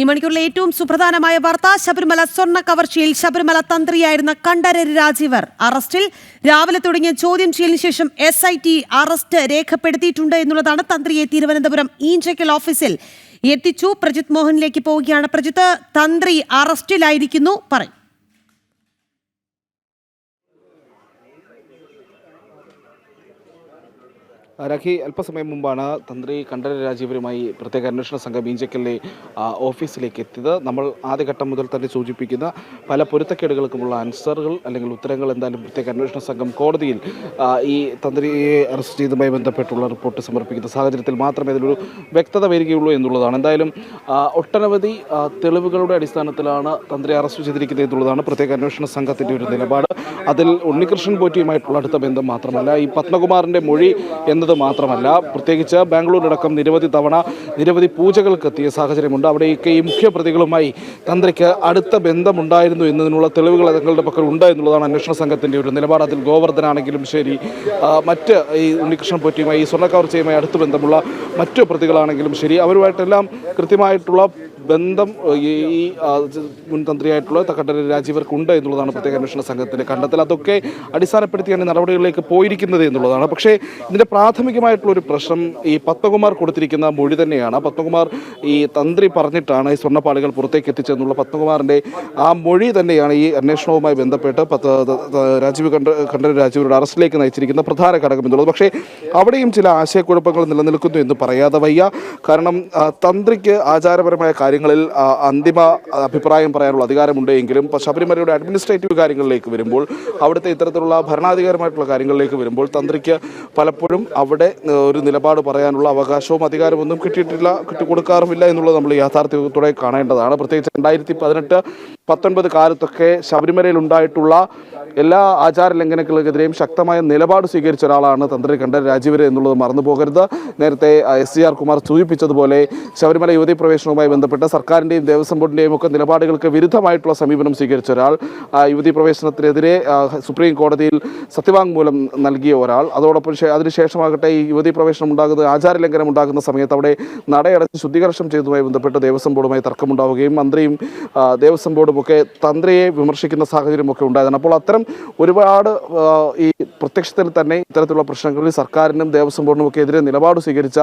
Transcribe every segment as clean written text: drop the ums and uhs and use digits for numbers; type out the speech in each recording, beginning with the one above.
ഈ മണിക്കൂറിലെ ഏറ്റവും സുപ്രധാനമായ വാർത്ത ശബരിമല സ്വർണ്ണ കവർച്ചയിൽ ശബരിമല തന്ത്രിയായിരുന്ന കണ്ഠരര് രാജീവർ അറസ്റ്റിൽ. രാവിലെ തുടങ്ങിയ ചോദ്യം ചെയ്യലിന് ശേഷം SIT അറസ്റ്റ് രേഖപ്പെടുത്തിയിട്ടുണ്ട് എന്നുള്ളതാണ്. തന്ത്രിയെ തിരുവനന്തപുരം ഈഞ്ചക്കൽ ഓഫീസിൽ എത്തിച്ചു. പ്രജിത് മോഹനിലേക്ക് പോവുകയാണ്. പ്രജിത്ത്, തന്ത്രി അറസ്റ്റിലായിരിക്കുന്നു, പറയും. രാഖി, അല്പസമയം മുമ്പാണ് തന്ത്രി കണ്ഠരര് രാജീവരുമായി പ്രത്യേക അന്വേഷണ സംഘം ഈഞ്ചക്കലിലെ ഓഫീസിലേക്ക് എത്തിയത്. നമ്മൾ ആദ്യഘട്ടം മുതൽ തന്നെ സൂചിപ്പിക്കുന്ന പല പൊരുത്തക്കേടുകൾക്കുമുള്ള ആൻസറുകൾ അല്ലെങ്കിൽ ഉത്തരങ്ങൾ എന്തായാലും പ്രത്യേക അന്വേഷണ സംഘം കോടതിയിൽ ഈ തന്ത്രിയെ അറസ്റ്റ് ചെയ്തതുമായി ബന്ധപ്പെട്ടുള്ള റിപ്പോർട്ട് സമർപ്പിക്കുന്ന സാഹചര്യത്തിൽ മാത്രമേ അതിലൊരു വ്യക്തത വരികയുള്ളൂ എന്നുള്ളതാണ്. എന്തായാലും ഒട്ടനവധി തെളിവുകളുടെ അടിസ്ഥാനത്തിലാണ് തന്ത്രി അറസ്റ്റ് ചെയ്തിരിക്കുന്നത് എന്നുള്ളതാണ് പ്രത്യേക അന്വേഷണ സംഘത്തിൻ്റെ ഒരു നിലപാട്. അതിൽ ഉണ്ണികൃഷ്ണൻ പോറ്റിയുമായിട്ടുള്ള അടുത്ത ബന്ധം മാത്രമല്ല, ഈ പത്മകുമാറിൻ്റെ മൊഴി എന്നത് മാത്രമല്ല, പ്രത്യേകിച്ച് ബാംഗ്ലൂരിലടക്കം നിരവധി തവണ നിരവധി പൂജകൾക്ക് എത്തിയ സാഹചര്യമുണ്ട്. അവിടെയൊക്കെ ഈ മുഖ്യപ്രതികളുമായി തന്ത്രിക്ക് അടുത്ത ബന്ധമുണ്ടായിരുന്നു എന്നതിനുള്ള തെളിവുകൾ തങ്ങളുടെ പക്കൽ ഉണ്ട് എന്നുള്ളതാണ് അന്വേഷണ സംഘത്തിൻ്റെ ഒരു നിലപാട്. അതിൽ ഗോവർദ്ധനാണെങ്കിലും ശരി, മറ്റ് ഈ ഉണ്ണികൃഷ്ണൻ പോറ്റിയുമായി ഈ സ്വർണ്ണക്കവർച്ചയുമായി അടുത്ത ബന്ധമുള്ള മറ്റു പ്രതികളാണെങ്കിലും ശരി, അവരുമായിട്ടെല്ലാം കൃത്യമായിട്ടുള്ള ബന്ധം ഈ മുൻ തന്ത്രിയായിട്ടുള്ള കണ്ഠരര് രാജീവർക്കുണ്ട് എന്നുള്ളതാണ് പ്രത്യേക അന്വേഷണ സംഘത്തിൻ്റെ കണ്ടെത്തൽ. അതൊക്കെ അടിസ്ഥാനപ്പെടുത്തിയാണ് നടപടികളിലേക്ക് പോയിരിക്കുന്നത് എന്നുള്ളതാണ്. പക്ഷേ ഇതിൻ്റെ പ്രാഥമികമായിട്ടുള്ളൊരു പ്രശ്നം ഈ പത്മകുമാർ കൊടുത്തിരിക്കുന്ന മൊഴി തന്നെയാണ്. പത്മകുമാർ ഈ തന്ത്രി പറഞ്ഞിട്ടാണ് ഈ സ്വർണ്ണപ്പാളികൾ പുറത്തേക്ക് എത്തിച്ചെന്നുള്ള പത്മകുമാറിൻ്റെ ആ മൊഴി തന്നെയാണ് ഈ അന്വേഷണവുമായി ബന്ധപ്പെട്ട് കണ്ഠരര് രാജീവരുടെ അറസ്റ്റിലേക്ക് നയിച്ചിരിക്കുന്ന പ്രധാന ഘടകം എന്നുള്ളത്. പക്ഷേ അവിടെയും ചില ആശയക്കുഴപ്പങ്ങൾ നിലനിൽക്കുന്നു എന്ന് പറയാതെ വയ്യ. കാരണം തന്ത്രിക്ക് ആചാരപരമായ കാര്യങ്ങളിൽ അന്തിമ അഭിപ്രായം പറയാനുള്ള അധികാരമുണ്ട് എങ്കിലും ശബരിമലയുടെ അഡ്മിനിസ്ട്രേറ്റീവ് കാര്യങ്ങളിലേക്ക് വരുമ്പോൾ, അവിടുത്തെ ഇത്തരത്തിലുള്ള ഭരണാധികാരമായിട്ടുള്ള കാര്യങ്ങളിലേക്ക് വരുമ്പോൾ തന്ത്രിക്ക് പലപ്പോഴും അവിടെ ഒരു നിലപാട് പറയാനുള്ള അവകാശവും അധികാരമൊന്നും കിട്ടിക്കൊടുക്കാറുമില്ല എന്നുള്ളത് നമ്മൾ യാഥാർത്ഥ്യത്തോടെ കാണേണ്ടതാണ്. പ്രത്യേകിച്ച് 2018-19 കാലത്തൊക്കെ ശബരിമലയിൽ ഉണ്ടായിട്ടുള്ള എല്ലാ ആചാര ലംഘനങ്ങൾക്കെതിരെയും ശക്തമായ നിലപാട് സ്വീകരിച്ച ഒരാളാണ് തന്ത്രി കണ്ഠരര് രാജീവര് എന്നുള്ളത് മറന്നു പോകരുത്. നേരത്തെ SCR കുമാർ സൂചിപ്പിച്ചതുപോലെ ശബരിമല യുവതീ പ്രവേശനവുമായി ബന്ധപ്പെട്ട സർക്കാരിൻ്റെയും ദേവസ്വം ബോർഡിൻ്റെയും ഒക്കെ നിലപാടുകൾക്ക് വിരുദ്ധമായിട്ടുള്ള സമീപനം സ്വീകരിച്ച ഒരാൾ, യുവതീ പ്രവേശനത്തിനെതിരെ സുപ്രീം കോടതിയിൽ സത്യവാങ്മൂലം നൽകിയ ഒരാൾ, അതോടൊപ്പം അതിനുശേഷമാകട്ടെ ഈ യുവതീ പ്രവേശനം ഉണ്ടാകുന്ന ആചാര ലംഘനം ഉണ്ടാകുന്ന സമയത്ത് അവിടെ നടയടച്ച് ശുദ്ധീകരണം ചെയ്തതുമായി ബന്ധപ്പെട്ട് ദേവസ്വം ബോർഡുമായി തർക്കമുണ്ടാവുകയും മന്ത്രിയും ദേവസ്വം ബോർഡും ഒക്കെ തന്ത്രിയെ വിമർശിക്കുന്ന സാഹചര്യമൊക്കെ ഉണ്ടായതാണ്. അപ്പോൾ അത്തരം ഒരുപാട് ഈ പ്രത്യക്ഷത്തിൽ തന്നെ ഇത്തരത്തിലുള്ള പ്രശ്നങ്ങളിൽ സർക്കാരിനും ദേവസ്വം ബോർഡിനും ഒക്കെ എതിരെ നിലപാട് സ്വീകരിച്ച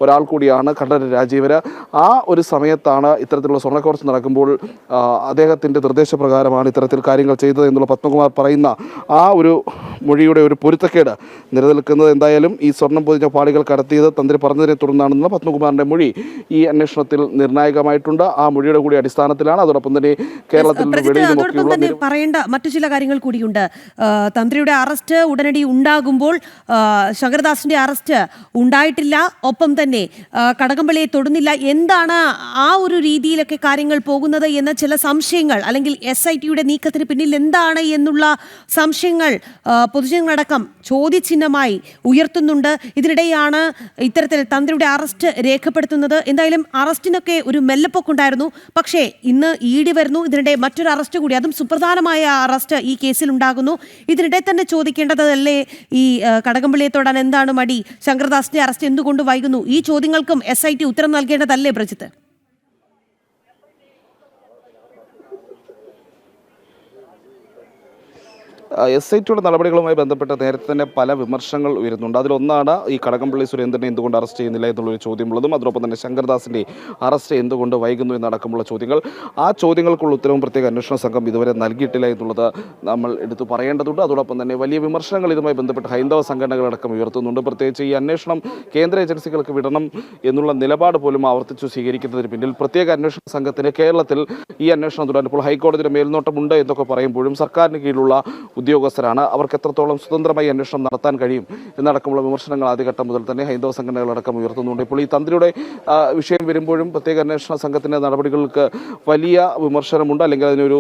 ഒരാൾ കൂടിയാണ് കണ്ഠരര് രാജീവര്. ആ ഒരു സമയത്താണ് ഇത്തരത്തിലുള്ള സ്വർണ്ണക്കവർച്ച നടക്കുമ്പോൾ അദ്ദേഹത്തിൻ്റെ നിർദ്ദേശപ്രകാരമാണ് ഇത്തരത്തിൽ കാര്യങ്ങൾ ചെയ്തത് എന്നുള്ള പത്മകുമാർ പറയുന്ന ആ ഒരു മൊഴിയുടെ ഒരു പൊരുത്തക്കേട് നിലനിൽക്കുന്നത്. എന്തായാലും ഈ സ്വർണം പൊതിഞ്ഞ പാളികൾ കടത്തിയത് തന്ത്രി പറഞ്ഞതിനെ തുടർന്നാണെന്നുള്ള പത്മകുമാറിൻ്റെ മൊഴി ഈ അന്വേഷണത്തിൽ നിർണായകമായിട്ടുണ്ട്. ആ മൊഴിയുടെ കൂടി അടിസ്ഥാനത്തിലാണ്. അതോടൊപ്പം തന്നെ കേരളത്തിൽ പറയേണ്ട മറ്റു ചില കാര്യങ്ങൾ കൂടിയുണ്ട്. തന്ത്രിയുടെ അറസ്റ്റ് ഉടനടി ഉണ്ടാകുമ്പോൾ ശങ്കരദാസിന്റെ അറസ്റ്റ് ഉണ്ടായിട്ടില്ല, ഒപ്പം തന്നെ കടകംപള്ളിയെ തൊടുന്നില്ല. എന്താണ് ആ ഒരു രീതിയിലൊക്കെ കാര്യങ്ങൾ പോകുന്നത് എന്ന ചില സംശയങ്ങൾ, അല്ലെങ്കിൽ SITയുടെ നീക്കത്തിന് പിന്നിൽ എന്താണ് എന്നുള്ള സംശയങ്ങൾ പൊതുജനങ്ങളടക്കം ചോദ്യചിഹ്നമായി ഉയർത്തുന്നുണ്ട്. ഇതിനിടെയാണ് ഇത്തരത്തിൽ തന്ത്രിയുടെ അറസ്റ്റ് രേഖപ്പെടുത്തുന്നത്. എന്തായാലും അറസ്റ്റിനൊക്കെ ഒരു മെല്ലപ്പൊക്കുണ്ടായിരുന്നു. പക്ഷേ ഇന്ന് ED വരുന്നു. ഇതിനിടെ മറ്റൊരു അറസ്റ്റ് കൂടി, അതും സുപ്രധാനമായ അറസ്റ്റ് ഈ കേസിൽ ഉണ്ടാകുന്നു. ഇതിനിടെ തന്നെ ചോദിക്കേണ്ടതല്ലേ ഈ കടകംപള്ളിയെ തൊടാൻ എന്താണ് മടി? ശങ്കരദാസിന്റെ അറസ്റ്റ് എന്തുകൊണ്ട് വൈകുന്നു? ഈ ചോദ്യങ്ങൾക്കും SIT ഉത്തരം നൽകേണ്ടതല്ലേ പ്രജിത്ത്? SITയുടെ നടപടികളുമായി ബന്ധപ്പെട്ട് നേരത്തെ തന്നെ പല വിമർശനങ്ങൾ ഉയരുന്നുണ്ട്. അതിലൊന്നാണ് ഈ കടകംപള്ളി സുരേന്ദ്രനെ എന്തുകൊണ്ട് അറസ്റ്റ് ചെയ്യുന്നില്ല എന്നുള്ളൊരു ചോദ്യമുള്ളതും, അതോടൊപ്പം തന്നെ ശങ്കരദാസിൻ്റെ അറസ്റ്റ് എന്തുകൊണ്ട് വൈകുന്നു എന്നടക്കമുള്ള ചോദ്യങ്ങൾ. ആ ചോദ്യങ്ങൾക്കുള്ള ഉത്തരവും പ്രത്യേക അന്വേഷണ സംഘം ഇതുവരെ നൽകിയിട്ടില്ല എന്നുള്ളത് നമ്മൾ എടുത്തു പറയേണ്ടതുണ്ട്. അതോടൊപ്പം തന്നെ വലിയ വിമർശനങ്ങൾ ഇതുമായി ബന്ധപ്പെട്ട് ഹൈന്ദവ സംഘടനകളടക്കം ഉയർത്തുന്നുണ്ട്. പ്രത്യേകിച്ച് ഈ അന്വേഷണം കേന്ദ്ര ഏജൻസികൾക്ക് വിടണം എന്നുള്ള നിലപാട് പോലും ആവർത്തിച്ചു സ്വീകരിക്കുന്നതിന് പിന്നിൽ പ്രത്യേക അന്വേഷണ സംഘത്തിന് കേരളത്തിൽ ഈ അന്വേഷണം തുടരുമ്പോൾ ഹൈക്കോടതിയുടെ മേൽനോട്ടമുണ്ട് എന്നൊക്കെ പറയുമ്പോഴും സർക്കാരിന് കീഴിലുള്ള ഉദ്യോഗസ്ഥരാണ്, അവർക്ക് എത്രത്തോളം സ്വതന്ത്രമായി അന്വേഷണം നടത്താൻ കഴിയും എന്നടക്കമുള്ള വിമർശനങ്ങൾ ആദ്യഘട്ടം മുതൽ തന്നെ ഹൈന്ദവ സംഘടനകളടക്കം ഉയർത്തുന്നുണ്ട്. ഇപ്പോൾ ഈ തന്ത്രിയുടെ വിഷയം വരുമ്പോഴും പ്രത്യേക അന്വേഷണ സംഘത്തിൻ്റെ നടപടികൾക്ക് വലിയ വിമർശനമുണ്ട്, അല്ലെങ്കിൽ അതിനൊരു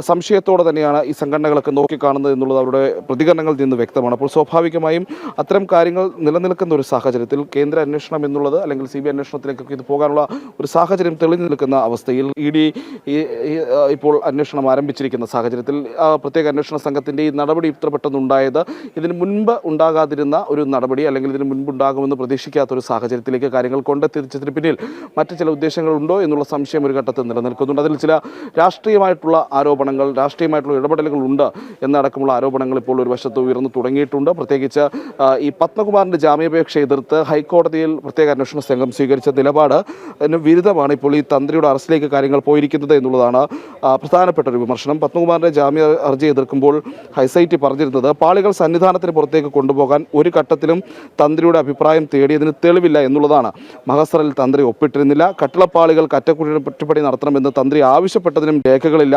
സംശയത്തോടെ തന്നെയാണ് ഈ സംഘടനകളൊക്കെ നോക്കിക്കാണുന്നത് എന്നുള്ളത് അവരുടെ പ്രതികരണങ്ങളിൽ നിന്ന് വ്യക്തമാണ്. അപ്പോൾ സ്വാഭാവികമായും അത്തരം കാര്യങ്ങൾ നിലനിൽക്കുന്ന ഒരു സാഹചര്യത്തിൽ കേന്ദ്ര അന്വേഷണം എന്നുള്ളത് അല്ലെങ്കിൽ CBI അന്വേഷണത്തിലേക്കൊക്കെ ഇത് പോകാനുള്ള ഒരു സാഹചര്യം തെളിഞ്ഞു നിൽക്കുന്ന അവസ്ഥയിൽ ED ഇപ്പോൾ അന്വേഷണം ആരംഭിച്ചിരിക്കുന്ന സാഹചര്യത്തിൽ പ്രത്യേക അന്വേഷണ സംഘത്തിൻ്റെ ഈ നടപടി ഇത്ര പെട്ടെന്നുണ്ടായത് ഇതിന് മുൻപ് ഉണ്ടാകാതിരുന്ന ഒരു നടപടി അല്ലെങ്കിൽ ഇതിന് മുൻപ് ഉണ്ടാകുമെന്ന് പ്രതീക്ഷിക്കാത്ത ഒരു സാഹചര്യത്തിലേക്ക് കാര്യങ്ങൾ കൊണ്ടെത്തിച്ചതിന് പിന്നിൽ മറ്റ് ചില ഉദ്ദേശങ്ങളുണ്ടോ എന്നുള്ള സംശയം ഒരു ഘട്ടത്തിൽ നിലനിൽക്കുന്നുണ്ട്. അതിൽ ചില രാഷ്ട്രീയമായിട്ടുള്ള ആരോപണങ്ങൾ, രാഷ്ട്രീയമായിട്ടുള്ള ഇടപെടലുകൾ ഉണ്ട് എന്നടക്കമുള്ള ആരോപണങ്ങൾ ഇപ്പോൾ ഒരു വശത്ത് ഉയർന്നു തുടങ്ങിയിട്ടുണ്ട്. പ്രത്യേകിച്ച് ഈ പത്മകുമാറിന്റെ ജാമ്യാപേക്ഷ എതിർത്ത് ഹൈക്കോടതിയിൽ പ്രത്യേക അന്വേഷണ സംഘം സ്വീകരിച്ച നിലപാട് അതിന് വിരുദ്ധമാണ് ഇപ്പോൾ ഈ തന്ത്രിയുടെ അറസ്റ്റിലേക്ക് കാര്യങ്ങൾ പോയിരിക്കുന്നത് എന്നുള്ളതാണ് പ്രധാനപ്പെട്ട ഒരു വിമർശനം. പത്മകുമാറിന്റെ ജാമ്യ ഹർജി എതിർക്കുമ്പോൾ ഹൈസൈറ്റി പറഞ്ഞിരുന്നത് പാളികൾ സന്നിധാനത്തിന് പുറത്തേക്ക് കൊണ്ടുപോകാൻ ഒരു ഘട്ടത്തിലും തന്ത്രിയുടെ അഭിപ്രായം തേടിയതിന് തെളിവില്ല എന്നുള്ളതാണ്. മഹസറിൽ തന്ത്രി ഒപ്പിട്ടിരുന്നില്ല. കട്ടിളപ്പാളികൾ അറ്റകുറ്റപ്പണി നടത്തണമെന്ന് തന്ത്രി ആവശ്യപ്പെട്ടതിനും രേഖകളില്ല.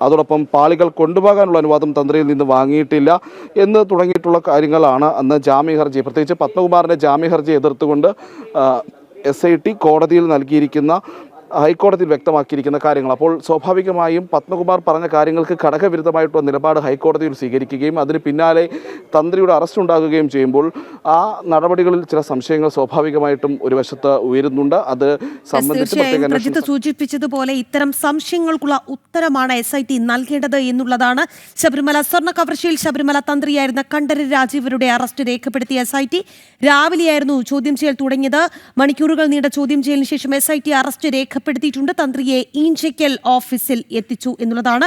അതോടൊപ്പം പാളികൾ കൊണ്ടുപോകാനുള്ള അനുവാദം തന്ത്രിയിൽ നിന്ന് വാങ്ങിയിട്ടില്ല എന്ന് തുടങ്ങിയിട്ടുള്ള കാര്യങ്ങളാണ് അന്ന് ജാമ്യ ഹർജി, പ്രത്യേകിച്ച് പത്മകുമാറിന്റെ ജാമ്യ ഹർജി എതിർത്തുകൊണ്ട് SIT കോടതിയിൽ നൽകിയിരിക്കുന്ന, ഹൈക്കോടതിയിൽ വ്യക്തമാക്കിയിരിക്കുന്ന കാര്യങ്ങൾ. അപ്പോൾ സ്വാഭാവികമായും പത്മകുമാർ പറഞ്ഞ കാര്യങ്ങൾക്ക് ഘടകവിരുദ്ധമായിട്ടുള്ള നിലപാട് ഹൈക്കോടതിയിൽ സ്വീകരിക്കുകയും അതിന് പിന്നാലെ തന്ത്രിയുടെ അറസ്റ്റ് ഉണ്ടാകുകയും ചെയ്യുമ്പോൾ ആ നടപടികളിൽ ചില സംശയങ്ങൾ സ്വാഭാവികമായിട്ടും ഒരു വശത്ത് ഉയരുന്നുണ്ട്. അത് സംബന്ധിച്ച് സൂചിപ്പിച്ചതുപോലെ ഇത്തരം സംശയങ്ങൾക്കുള്ള ഉത്തരമാണ് SIT നൽകേണ്ടത് എന്നുള്ളതാണ്. ശബരിമല സ്വർണ്ണ കവർച്ചയിൽ ശബരിമല തന്ത്രിയായിരുന്ന കണ്ഠരര് രാജീവരുടെ അറസ്റ്റ് രേഖപ്പെടുത്തിയ SIT രാവിലെയായിരുന്നു ചോദ്യം ചെയ്യൽ തുടങ്ങിയത്. മണിക്കൂറുകൾ നീണ്ട ചോദ്യം ചെയ്യലിന് ശേഷം SIT അറസ്റ്റ് രേഖപ്പെടുത്തിയിട്ടുണ്ട്. തന്ത്രിയെ ഈഞ്ചയ്ക്കൽ ഓഫീസിൽ എത്തിച്ചു എന്നുള്ളതാണ്.